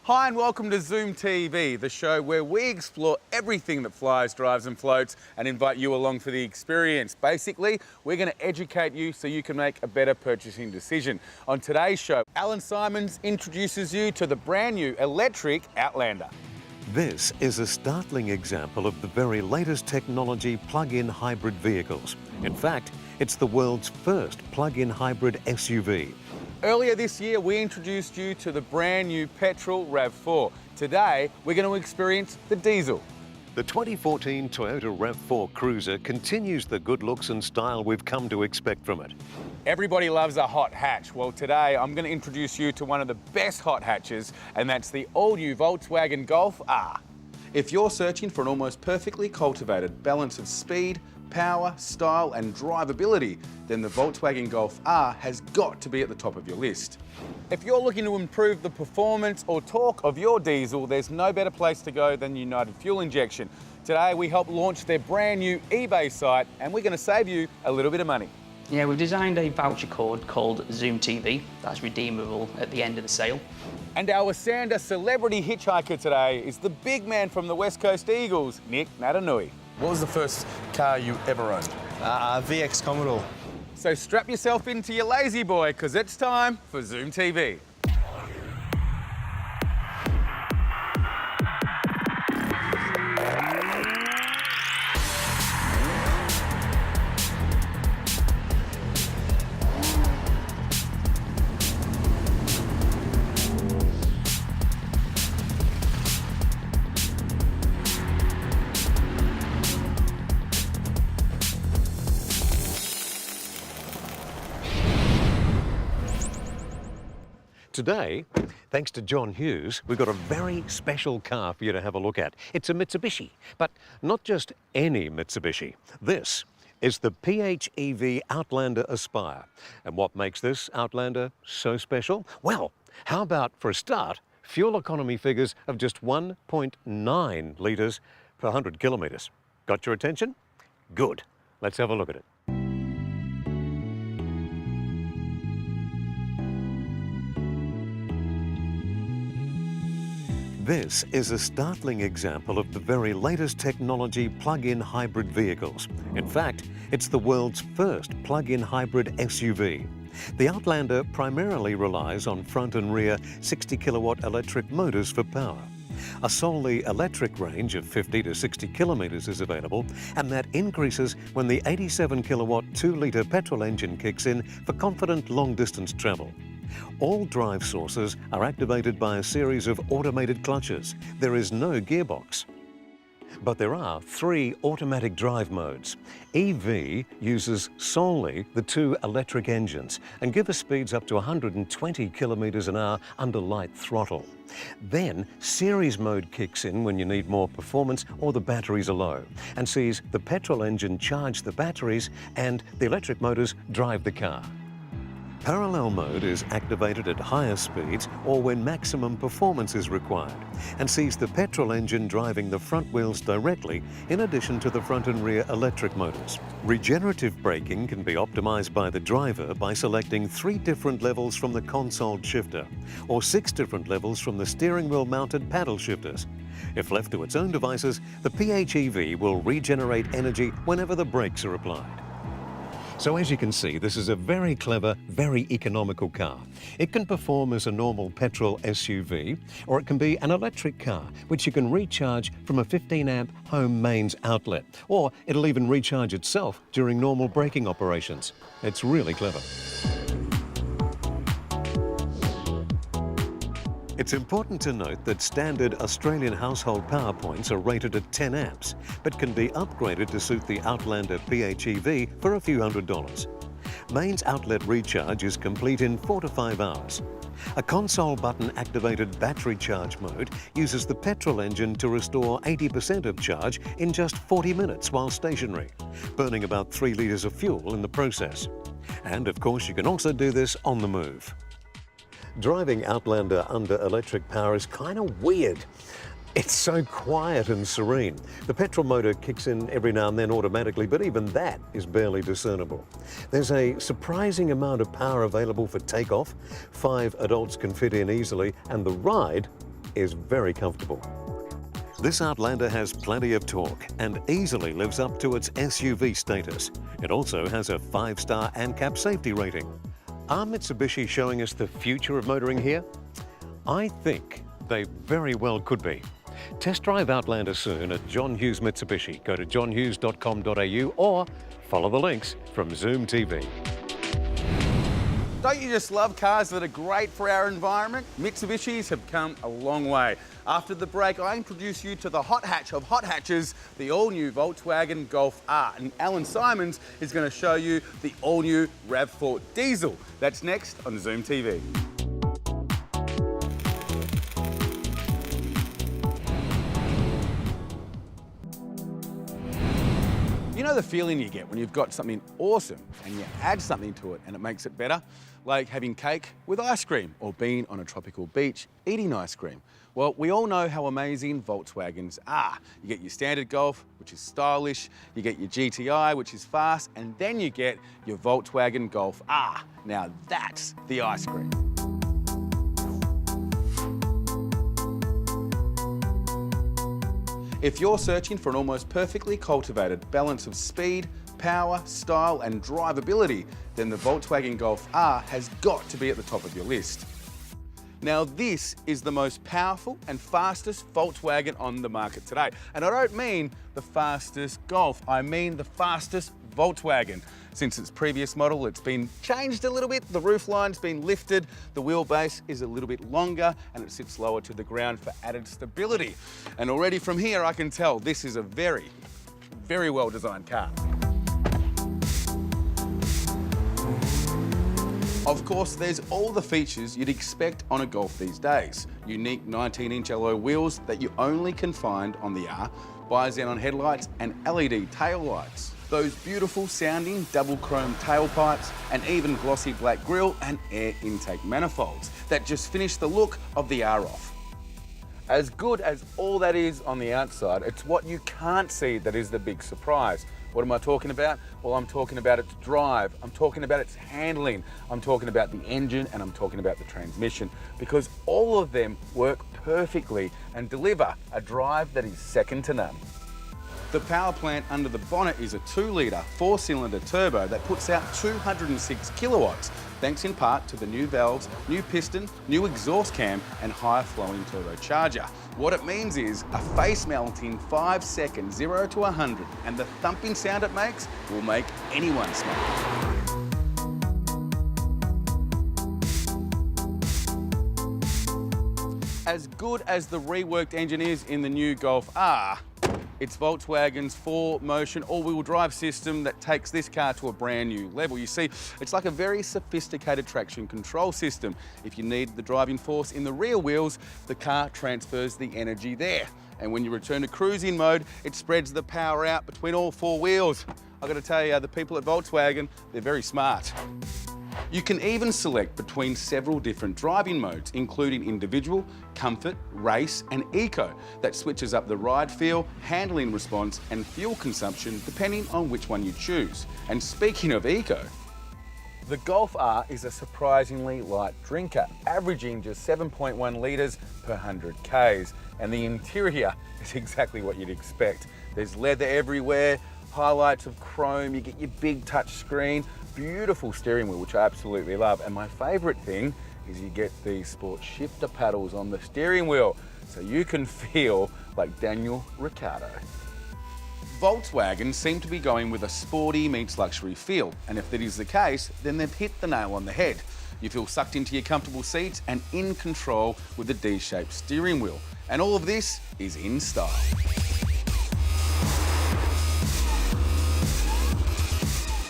Hi and welcome to Zoom TV, the show where we explore everything that flies, drives and floats and invite you along for the experience. Basically, we're going to educate you so you can make a better purchasing decision. On today's show, Alan Simons introduces you to the brand new electric Outlander. This is a startling example of the very latest technology plug-in hybrid vehicles. In fact, it's the world's first plug-in hybrid SUV. Earlier this year, we introduced you to the brand new petrol Rav 4. Today, we're going to experience the diesel. The 2014 Toyota Rav 4 Cruiser continues the good looks and style we've come to expect from it. Everybody loves a hot hatch. Well, today I'm going to introduce you to one of the best hot hatches, and that's the all-new Volkswagen Golf R. If you're searching for an almost perfectly cultivated balance of speed, power, style and drivability, then the Volkswagen Golf R has got to be at the top of your list. If you're looking to improve the performance or torque of your diesel, there's no better place to go than United Fuel Injection. Today we help launch their brand new eBay site, and we're going to save you a little bit of money. Yeah, we've designed a voucher code called ZoomTV that's redeemable at the end of the sale. And our Sander celebrity hitchhiker today is the big man from the West Coast Eagles, Nic Naitanui. What was the first car you ever owned? VX Commodore. So strap yourself into your lazy boy, because it's time for Zoom TV. Today, thanks to John Hughes, we've got a very special car for you to have a look at. It's a Mitsubishi, but not just any Mitsubishi. This is the PHEV Outlander Aspire. And what makes this Outlander so special? Well, how about, for a start, fuel economy figures of just 1.9 litres per 100 kilometres. Got your attention? Good. Let's have a look at it. This is a startling example of the very latest technology plug-in hybrid vehicles. In fact, it's the world's first plug-in hybrid SUV. The Outlander primarily relies on front and rear 60 kilowatt electric motors for power. A solely electric range of 50 to 60 kilometres is available, and that increases when the 87 kilowatt 2-litre petrol engine kicks in for confident long-distance travel. All drive sources are activated by a series of automated clutches. There is no gearbox. But there are 3 automatic drive modes. EV uses solely the 2 electric engines and gives us speeds up to 120 kilometres an hour under light throttle. Then series mode kicks in when you need more performance or the batteries are low, and sees the petrol engine charge the batteries and the electric motors drive the car. Parallel mode is activated at higher speeds or when maximum performance is required, and sees the petrol engine driving the front wheels directly in addition to the front and rear electric motors. Regenerative braking can be optimized by the driver by selecting 3 different levels from the console shifter, or 6 different levels from the steering wheel mounted paddle shifters. If left to its own devices, the PHEV will regenerate energy whenever the brakes are applied. So as you can see, this is a very clever, very economical car. It can perform as a normal petrol SUV, or it can be an electric car, which you can recharge from a 15-amp home mains outlet, or it'll even recharge itself during normal braking operations. It's really clever. It's important to note that standard Australian household power points are rated at 10 amps, but can be upgraded to suit the Outlander PHEV for a few $100s. Mains outlet recharge is complete in 4 to 5 hours. A console button activated battery charge mode uses the petrol engine to restore 80% of charge in just 40 minutes while stationary, burning about 3 litres of fuel in the process. And of course you can also do this on the move. Driving Outlander under electric power is kind of weird. It's so quiet and serene. The petrol motor kicks in every now and then automatically, but even that is barely discernible. There's a surprising amount of power available for takeoff. 5 adults can fit in easily, and the ride is very comfortable. This Outlander has plenty of torque and easily lives up to its SUV status. It also has a 5-star ANCAP safety rating. Are Mitsubishi showing us the future of motoring here? I think they very well could be. Test drive Outlander soon at John Hughes Mitsubishi. Go to johnhughes.com.au or follow the links from Zoom TV. Don't you just love cars that are great for our environment? Mitsubishis have come a long way. After the break, I introduce you to the hot hatch of hot hatches, the all-new Volkswagen Golf R. And Alan Simons is going to show you the all-new RAV4 diesel. That's next on Zoom TV. You know the feeling you get when you've got something awesome and you add something to it and it makes it better? Like having cake with ice cream or being on a tropical beach eating ice cream. Well, we all know how amazing Volkswagens are. You get your standard Golf, which is stylish, you get your GTI, which is fast, and then you get your Volkswagen Golf R. Now that's the ice cream. If you're searching for an almost perfectly cultivated balance of speed, power, style and drivability, then the Volkswagen Golf R has got to be at the top of your list. Now this is the most powerful and fastest Volkswagen on the market today. And I don't mean the fastest Golf, I mean the fastest Volkswagen. Since its previous model, it's been changed a little bit. The roofline's been lifted, the wheelbase is a little bit longer, and it sits lower to the ground for added stability. And already from here, I can tell this is a very, very well-designed car. Of course, there's all the features you'd expect on a Golf these days. Unique 19-inch alloy wheels that you only can find on the R, bi-xenon headlights and LED tail lights. Those beautiful sounding double chrome tailpipes and even glossy black grille and air intake manifolds that just finish the look of the R off. As good as all that is on the outside, it's what you can't see that is the big surprise. What am I talking about? Well, I'm talking about its drive, I'm talking about its handling, I'm talking about the engine, and I'm talking about the transmission, because all of them work perfectly and deliver a drive that is second to none. The power plant under the bonnet is a 2-litre, 4-cylinder turbo that puts out 206 kilowatts, thanks in part to the new valves, new piston, new exhaust cam and higher flowing turbocharger. What it means is a face melting 5-second 0 to 100, and the thumping sound it makes will make anyone smile. As good as the reworked engine is in the new Golf R, it's Volkswagen's 4Motion all-wheel drive system that takes this car to a brand new level. You see, it's like a very sophisticated traction control system. If you need the driving force in the rear wheels, the car transfers the energy there. And when you return to cruising mode, it spreads the power out between all 4 wheels. I've got to tell you, the people at Volkswagen, they're very smart. You can even select between several different driving modes, including individual, comfort, race and eco, that switches up the ride feel, handling response and fuel consumption depending on which one you choose. And speaking of eco, the Golf R is a surprisingly light drinker, averaging just 7.1 litres per 100 Ks. And the interior is exactly what you'd expect. There's leather everywhere, highlights of chrome, you get your big touch screen, beautiful steering wheel, which I absolutely love. And my favourite thing is you get these sport shifter paddles on the steering wheel, so you can feel like Daniel Ricciardo. Volkswagen seem to be going with a sporty meets luxury feel, and if that is the case, then they've hit the nail on the head. You feel sucked into your comfortable seats and in control with the D-shaped steering wheel. And all of this is in style.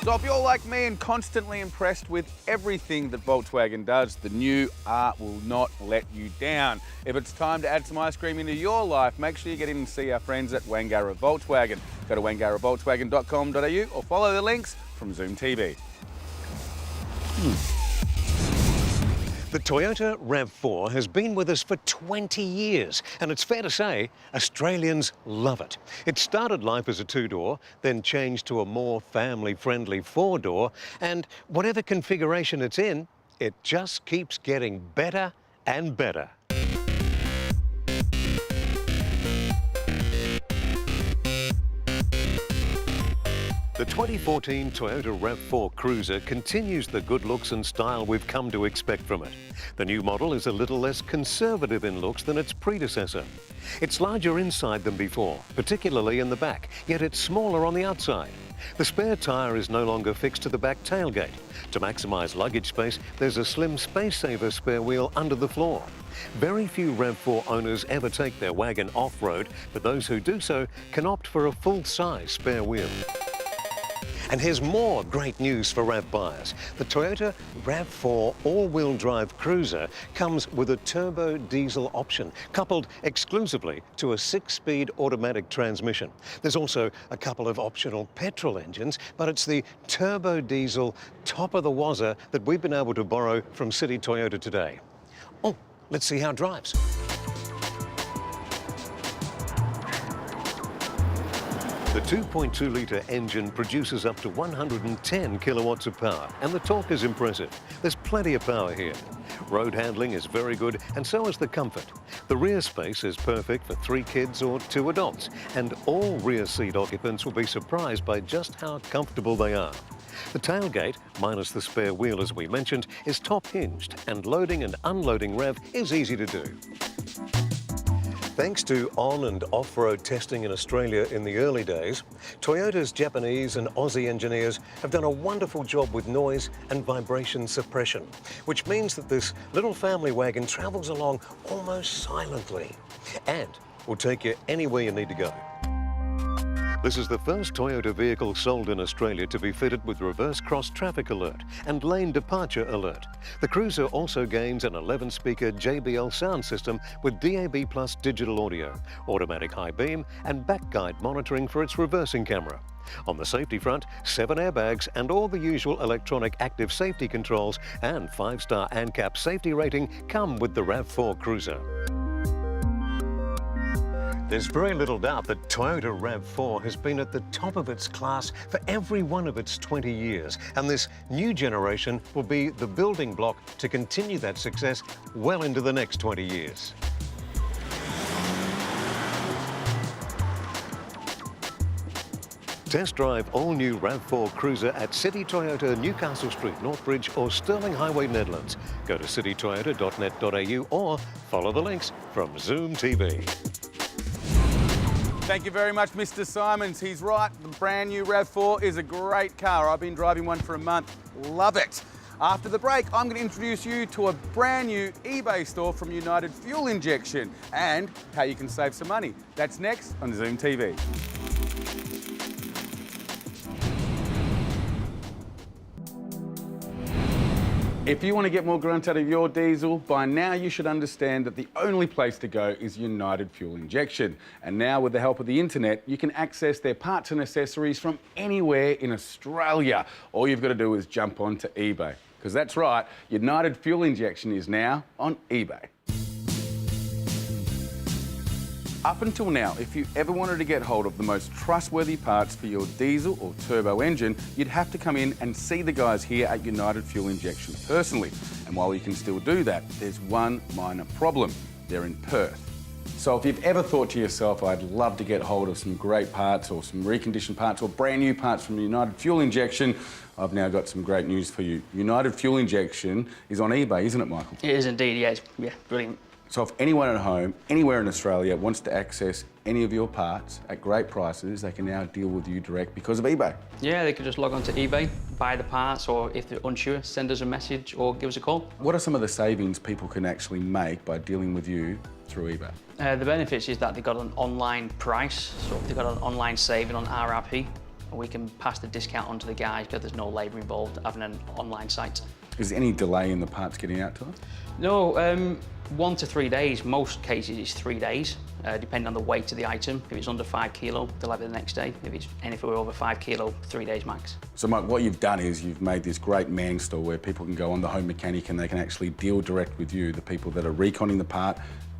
So if you're like me and constantly impressed with everything that Volkswagen does, the new R will not let you down. If it's time to add some ice cream into your life, make sure you get in and see our friends at Wangara Volkswagen. Go to wangaravolkswagen.com.au or follow the links from Zoom TV. The Toyota RAV4 has been with us for 20 years, and it's fair to say Australians love it. It started life as a 2-door, then changed to a more family-friendly 4-door, and whatever configuration it's in, it just keeps getting better and better. The 2014 Toyota RAV4 Cruiser continues the good looks and style we've come to expect from it. The new model is a little less conservative in looks than its predecessor. It's larger inside than before, particularly in the back, yet it's smaller on the outside. The spare tyre is no longer fixed to the back tailgate. To maximise luggage space, there's a slim space-saver spare wheel under the floor. Very few RAV4 owners ever take their wagon off-road, but those who do so can opt for a full-size spare wheel. And here's more great news for RAV buyers. The Toyota RAV4 all-wheel drive cruiser comes with a turbo diesel option, coupled exclusively to a 6-speed automatic transmission. There's also a couple of optional petrol engines, but it's the turbo diesel top of the wazzer that we've been able to borrow from City Toyota today. Oh, let's see how it drives. The 2.2-litre engine produces up to 110 kilowatts of power, and the torque is impressive. There's plenty of power here. Road handling is very good, and so is the comfort. The rear space is perfect for 3 kids or 2 adults, and all rear seat occupants will be surprised by just how comfortable they are. The tailgate, minus the spare wheel as we mentioned, is top hinged, and loading and unloading RAV is easy to do. Thanks to on- and off-road testing in Australia in the early days, Toyota's Japanese and Aussie engineers have done a wonderful job with noise and vibration suppression, which means that this little family wagon travels along almost silently and will take you anywhere you need to go. This is the first Toyota vehicle sold in Australia to be fitted with reverse cross traffic alert and lane departure alert. The Cruiser also gains an 11-speaker JBL sound system with DAB+ digital audio, automatic high beam and back guide monitoring for its reversing camera. On the safety front, 7 airbags and all the usual electronic active safety controls and 5-star ANCAP safety rating come with the RAV4 Cruiser. There's very little doubt that Toyota RAV4 has been at the top of its class for every one of its 20 years, and this new generation will be the building block to continue that success well into the next 20 years. Test drive all-new RAV4 Cruiser at City Toyota, Newcastle Street, Northbridge or Stirling Highway, Netherlands. Go to citytoyota.net.au or follow the links from Zoom TV. Thank you very much, Mr. Simons. He's right. The brand new RAV4 is a great car. I've been driving one for a month. Love it. After the break, I'm going to introduce you to a brand new eBay store from United Fuel Injection and how you can save some money. That's next on Zoom TV. If you want to get more grunt out of your diesel, by now you should understand that the only place to go is United Fuel Injection. And now with the help of the internet, you can access their parts and accessories from anywhere in Australia. All you've got to do is jump onto eBay. Because that's right, United Fuel Injection is now on eBay. Up until now, if you ever wanted to get hold of the most trustworthy parts for your diesel or turbo engine, you'd have to come in and see the guys here at United Fuel Injection personally. And while you can still do that, there's one minor problem. They're in Perth. So if you've ever thought to yourself, I'd love to get hold of some great parts or some reconditioned parts or brand new parts from United Fuel Injection, I've now got some great news for you. United Fuel Injection is on eBay, isn't it, Michael? It is indeed, yeah, brilliant. So if anyone at home, anywhere in Australia, wants to access any of your parts at great prices, they can now deal with you direct because of eBay. Yeah, they could just log on to eBay, buy the parts, or if they're unsure, send us a message or give us a call. What are some of the savings people can actually make by dealing with you through eBay? The benefits is that they've got an online price, so if they've got an online saving on RRP, we can pass the discount on to the guys because there's no labour involved having an online site. Is there any delay in the parts getting out to them? No, 1 to 3 days. Most cases it's 3 days, depending on the weight of the item. If it's under 5 kilo, they'll have it the next day. If it's anything over 5 kilo, 3 days max. So Mike, what you've done is you've made this great man store where people can go on the Home Mechanic and they can actually deal direct with you, the people that are reconning the part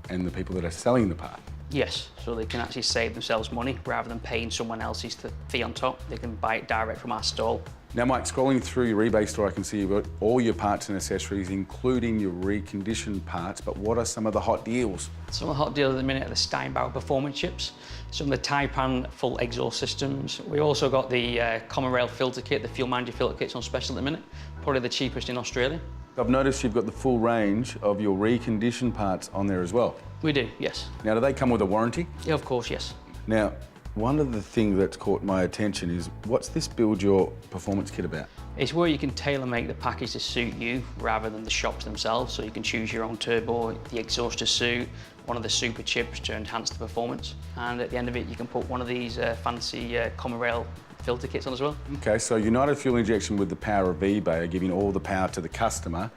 and the people that are selling the part. Yes, so they can actually save themselves money rather than paying someone else's fee on top. They can buy it direct from our stall Now, Mike, scrolling through your eBay store, I can see you've got all your parts and accessories, including your reconditioned parts, but what are some of the hot deals? Some of the hot deals at the minute are the Steinbauer performance chips, some of the Taipan full exhaust systems. We also got the Common Rail filter kit, the fuel manager filter kit's on special at the minute, probably the cheapest in Australia. I've noticed you've got the full range of your reconditioned parts on there as well. We do, yes. Now, do they come with a warranty? Yeah, of course, yes. Now, one of the things that's caught my attention is, what's this Build Your Performance Kit about? It's where you can tailor make the package to suit you rather than the shops themselves. So you can choose your own turbo, the exhaust to suit, one of the super chips to enhance the performance. And at the end of it, you can put one of these fancy Common Rail filter kits on as well. Okay, so United Fuel Injection with the power of eBay are giving all the power to the customer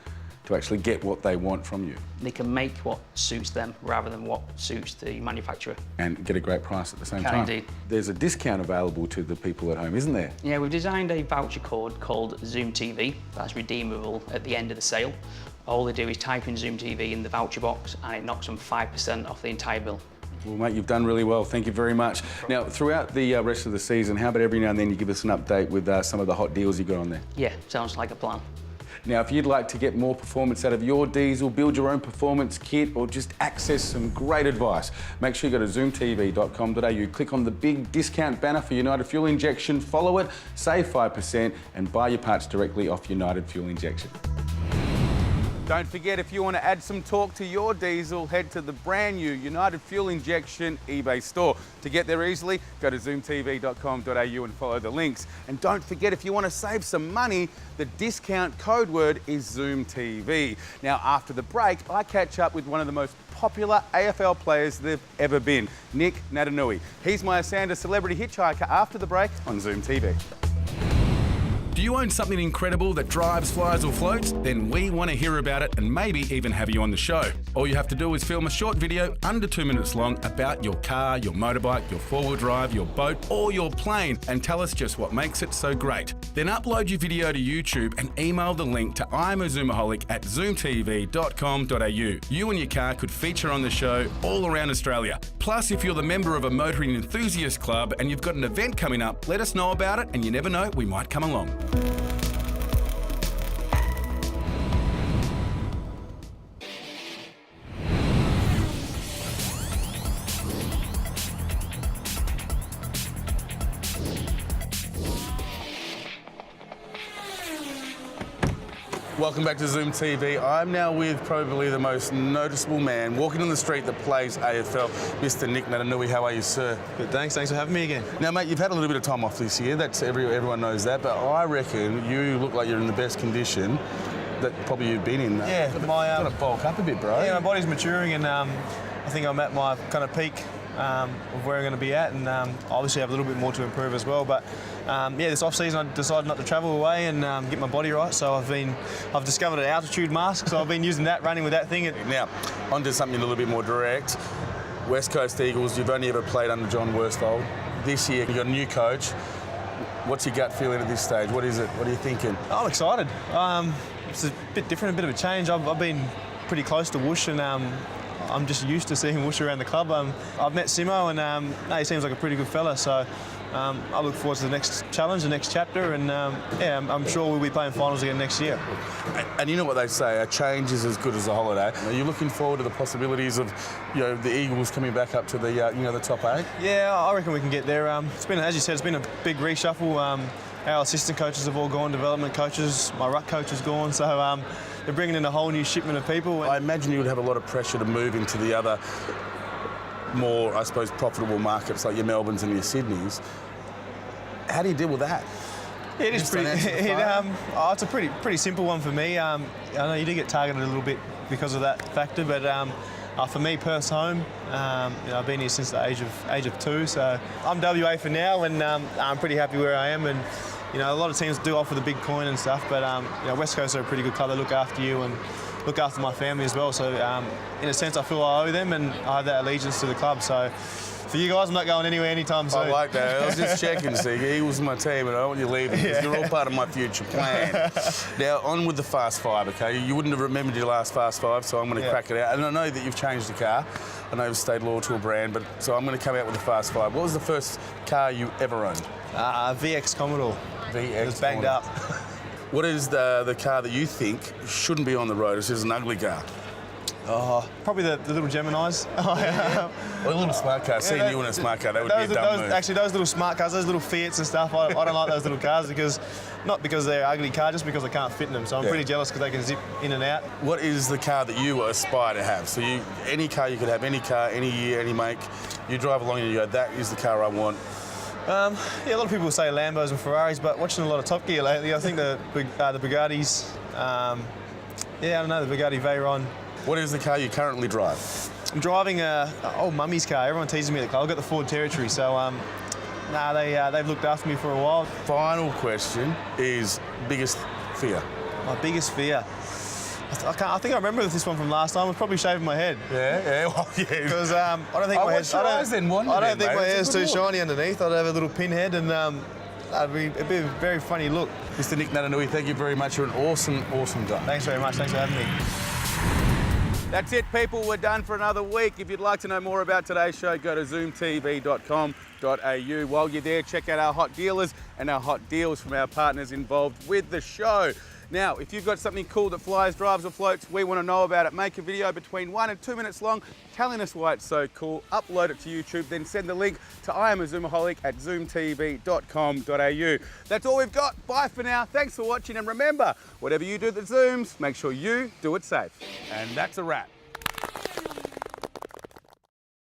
to actually get what they want from you. They can make what suits them rather than what suits the manufacturer. And get a great price at the same time. Indeed. There's a discount available to the people at home, isn't there? Yeah, we've designed a voucher code called ZoomTV that's redeemable at the end of the sale. All they do is type in ZoomTV in the voucher box and it knocks them 5% off the entire bill. Well, mate, you've done really well. Thank you very much. Now, throughout the rest of the season, how about every now and then you give us an update with some of the hot deals you got on there? Yeah, sounds like a plan. Now, if you'd like to get more performance out of your diesel, build your own performance kit, or just access some great advice, make sure you go to zoomtv.com.au, click on the big discount banner for United Fuel Injection, follow it, save 5%, and buy your parts directly off United Fuel Injection. Don't forget, if you want to add some torque to your diesel, head to the brand new United Fuel Injection eBay store. To get there easily, go to zoomtv.com.au and follow the links. And don't forget, if you want to save some money, the discount code word is ZoomTV. Now, after the break, I catch up with one of the most popular AFL players there've ever been, Nic Naitanui. He's my Asanda celebrity hitchhiker after the break on Zoom TV. Do you own something incredible that drives, flies or floats? Then we want to hear about it and maybe even have you on the show. All you have to do is film a short video under 2 minutes long about your car, your motorbike, your four-wheel drive, your boat or your plane and tell us just what makes it so great. Then upload your video to YouTube and email the link to imazumaholic@zoomtv.com.au. You and your car could feature on the show all around Australia. Plus, if you're the member of a motoring enthusiast club and you've got an event coming up, let us know about it and you never know, we might come along. Welcome back to Zoom TV. I'm now with probably the most noticeable man walking on the street that plays AFL, Mr. Nic Naitanui. How are you, sir? Good, thanks. Thanks for having me again. Now, mate, you've had a little bit of time off this year. That's everyone knows that. But I reckon you look like you're in the best condition that probably you've been in. Yeah, got to bulk up a bit, bro. Yeah, my body's maturing, and I think I'm at my kind of peak of where I'm going to be at, and obviously have a little bit more to improve as well. But yeah, this off season I decided not to travel away and get my body right. So I've discovered an altitude mask, so I've been using that, running with that thing. Now, onto something a little bit more direct. West Coast Eagles, you've only ever played under John Worsfold. This year, you've got a new coach. What's your gut feeling at this stage? What is it? What are you thinking? I'm excited. It's a bit different, a bit of a change. I've been pretty close to Woosh, and I'm just used to seeing Woosh around the club. I've met Simo, and he seems like a pretty good fella. So I look forward to the next challenge, the next chapter, and yeah, I'm sure we'll be playing finals again next year. And you know what they say, a change is as good as a holiday. Are you looking forward to the possibilities of, the Eagles coming back up to the, the top 8? Yeah, I reckon we can get there. It's been, as you said, it's been a big reshuffle. Our assistant coaches have all gone, development coaches, my ruck coach is gone, so they're bringing in a whole new shipment of people. I imagine you would have a lot of pressure to move into the other more, I suppose, profitable markets like your Melbournes and your Sydneys. How do you deal with that? Yeah, it is pretty. It's a pretty simple one for me. I know you do get targeted a little bit because of that factor, but for me, Perth's home. I've been here since the age of 2, so I'm WA for now, and I'm pretty happy where I am. And a lot of teams do offer the big coin and stuff, but West Coast are a pretty good club. They look after you and look after my family as well. So in a sense, I feel I owe them, and I have that allegiance to the club. So for you guys, I'm not going anywhere anytime soon. I like that. I was just checking, see, Eagles are my team, and I don't want you leaving because you're all part of my future plan. Now, on with the Fast 5, okay? You wouldn't have remembered your last Fast 5, so I'm going to crack it out. And I know that you've changed the car. I know you've stayed loyal to a brand, but so I'm going to come out with the Fast 5. What was the first car you ever owned? VX Commodore. VX. It's banged up. What is the car that you think shouldn't be on the road? It's just an ugly car. Oh, probably the little Geminis. Or a little smart car. Seeing you in a smart car, that would be a dumb move. Actually, those little smart cars, those little Fiats and stuff, I don't like those little cars not because they're ugly cars, just because I can't fit in them. So I'm pretty jealous because they can zip in and out. What is the car that you aspire to have? So any car you could have, any car, any year, any make, you drive along and you go, that is the car I want. Yeah, a lot of people say Lambos and Ferraris, but watching a lot of Top Gear lately, I think the Bugattis, yeah, I don't know, the Bugatti Veyron. What is the car you currently drive? I'm driving an old mummy's car. Everyone teases me the car. I've got the Ford Territory, so they've looked after me for a while. Final question is biggest fear. My biggest fear. I think I remember this one from last time. I was probably shaving my head. Yeah, well, yeah. Because I don't think my head's. I don't think my hair's too shiny underneath. I'd have a little pinhead, and it'd be a very funny look. Mr. Nic Naitanui, thank you very much. You're an awesome, awesome guy. Thanks very much. Thanks for having me. That's it, people. We're done for another week. If you'd like to know more about today's show, go to ZoomTV.com.au. While you're there, check out our hot dealers and our hot deals from our partners involved with the show. Now, if you've got something cool that flies, drives or floats, we want to know about it. Make a video between 1 and 2 minutes long telling us why it's so cool. Upload it to YouTube, then send the link to I Am a Zoomaholic at ZoomTV.com.au. That's all we've got. Bye for now. Thanks for watching. And remember, whatever you do that zooms, make sure you do it safe. And that's a wrap.